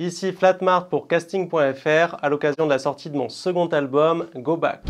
Ici Flatmart pour casting.fr à l'occasion de la sortie de mon second album, Go Back.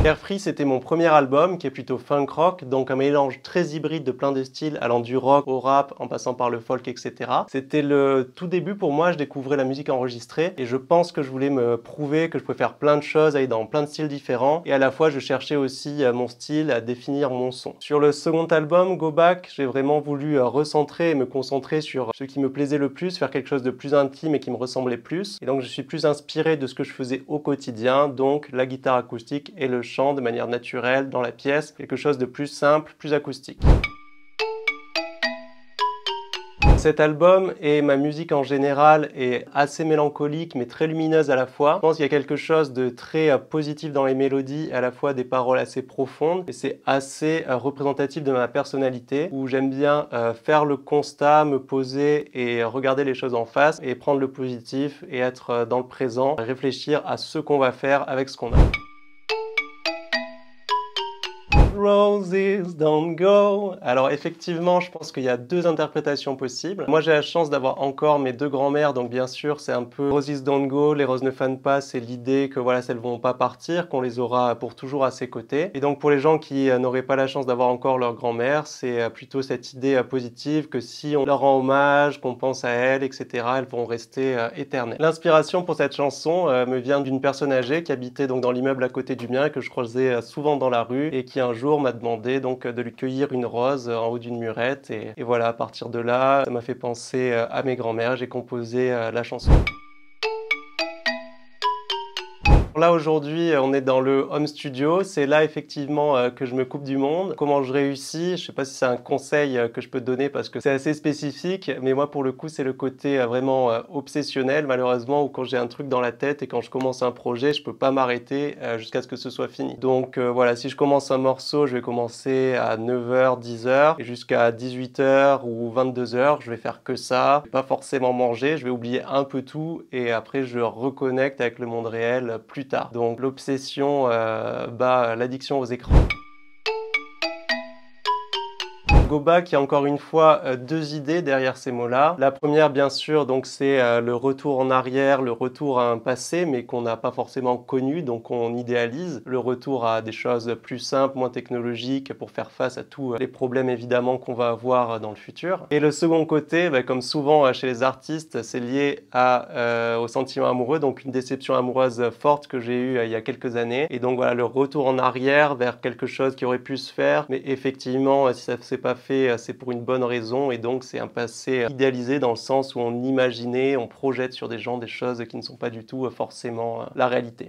Carefree, c'était mon premier album qui est plutôt funk rock, donc un mélange très hybride de plein de styles, allant du rock au rap, en passant par le folk, etc. C'était le tout début pour moi, je découvrais la musique enregistrée et je pense que je voulais me prouver que je pouvais faire plein de choses, aller dans plein de styles différents et à la fois je cherchais aussi mon style, à définir mon son. Sur le second album, Go Back, j'ai vraiment voulu recentrer et me concentrer sur ce qui me plaisait le plus, faire quelque chose de plus intime et qui me ressemblait plus. Et donc je suis plus inspiré de ce que je faisais au quotidien, donc la guitare acoustique et le chant de manière naturelle dans la pièce, quelque chose de plus simple, plus acoustique. Cet album et ma musique en général est assez mélancolique mais très lumineuse à la fois. Je pense qu'il y a quelque chose de très positif dans les mélodies et à la fois des paroles assez profondes et c'est assez représentatif de ma personnalité où j'aime bien faire le constat, me poser et regarder les choses en face et prendre le positif et être dans le présent, réfléchir à ce qu'on va faire avec ce qu'on a. Roses don't go. Alors effectivement, je pense qu'il y a deux interprétations possibles. Moi, j'ai la chance d'avoir encore mes deux grands-mères, donc bien sûr, c'est un peu Roses don't go, les roses ne fanent pas, c'est l'idée que voilà, elles vont pas partir, qu'on les aura pour toujours à ses côtés. Et donc pour les gens qui n'auraient pas la chance d'avoir encore leur grand-mère, c'est plutôt cette idée positive que si on leur rend hommage, qu'on pense à elles, etc., elles vont rester éternelles. L'inspiration pour cette chanson me vient d'une personne âgée qui habitait donc dans l'immeuble à côté du mien et que je croisais souvent dans la rue et qui un jour m'a demandé donc de lui cueillir une rose en haut d'une murette et voilà, à partir de là, ça m'a fait penser à mes grands-mères, j'ai composé la chanson. Là aujourd'hui on est dans le home studio, c'est là effectivement que je me coupe du monde. Comment je réussis, je sais pas si c'est un conseil que je peux te donner parce que c'est assez spécifique, mais moi pour le coup c'est le côté vraiment obsessionnel malheureusement où quand j'ai un truc dans la tête et quand je commence un projet je peux pas m'arrêter jusqu'à ce que ce soit fini. Donc voilà, si je commence un morceau je vais commencer à 9h, 10h et jusqu'à 18h ou 22h je vais faire que ça, je vais pas forcément manger, je vais oublier un peu tout et après je reconnecte avec le monde réel plus tard. Donc l'obsession bat l'addiction aux écrans. Go Back, il y a encore une fois deux idées derrière ces mots-là. La première, bien sûr, donc c'est le retour en arrière, le retour à un passé, mais qu'on n'a pas forcément connu, donc on idéalise. Le retour à des choses plus simples, moins technologiques, pour faire face à tous les problèmes évidemment qu'on va avoir dans le futur. Et le second côté, comme souvent chez les artistes, c'est lié au sentiment amoureux, donc une déception amoureuse forte que j'ai eue il y a quelques années. Et donc voilà, le retour en arrière vers quelque chose qui aurait pu se faire, mais effectivement, si ça ne s'est pas fait, c'est pour une bonne raison et donc c'est un passé idéalisé dans le sens où on imaginait, on projette sur des gens des choses qui ne sont pas du tout forcément la réalité.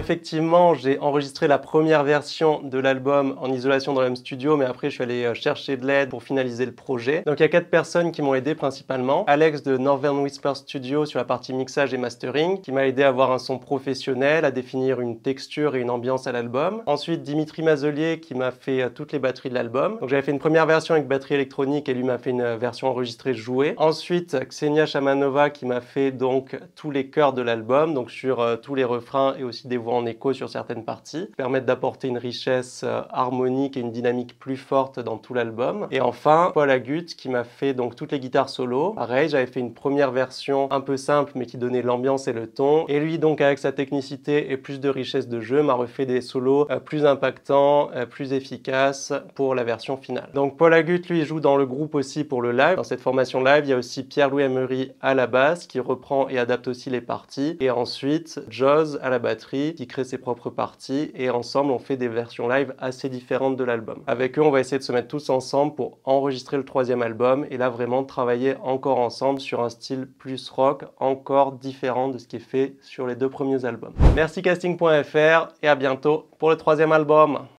Effectivement, j'ai enregistré la première version de l'album en isolation dans le home studio, mais après je suis allé chercher de l'aide pour finaliser le projet. Donc il y a 4 personnes qui m'ont aidé principalement. Alex de Northern Whisper Studio sur la partie mixage et mastering, qui m'a aidé à avoir un son professionnel, à définir une texture et une ambiance à l'album. Ensuite Dimitri Mazelier qui m'a fait toutes les batteries de l'album. Donc j'avais fait une première version avec batterie électronique et lui m'a fait une version enregistrée jouée. Ensuite Ksenia Shamanova qui m'a fait donc tous les chœurs de l'album, donc sur tous les refrains et aussi des voix en écho sur certaines parties, permettent d'apporter une richesse harmonique et une dynamique plus forte dans tout l'album. Et enfin, Paul Agut qui m'a fait donc toutes les guitares solo. Pareil, j'avais fait une première version un peu simple mais qui donnait l'ambiance et le ton. Et lui donc avec sa technicité et plus de richesse de jeu m'a refait des solos plus impactants, plus efficaces pour la version finale. Donc Paul Agut lui joue dans le groupe aussi pour le live. Dans cette formation live, il y a aussi Pierre-Louis Emery à la basse qui reprend et adapte aussi les parties. Et ensuite Joz à la batterie qui crée ses propres parties et ensemble on fait des versions live assez différentes de l'album. Avec eux on va essayer de se mettre tous ensemble pour enregistrer le troisième album et là vraiment travailler encore ensemble sur un style plus rock encore différent de ce qui est fait sur les deux premiers albums. Merci casting.fr et à bientôt pour le troisième album.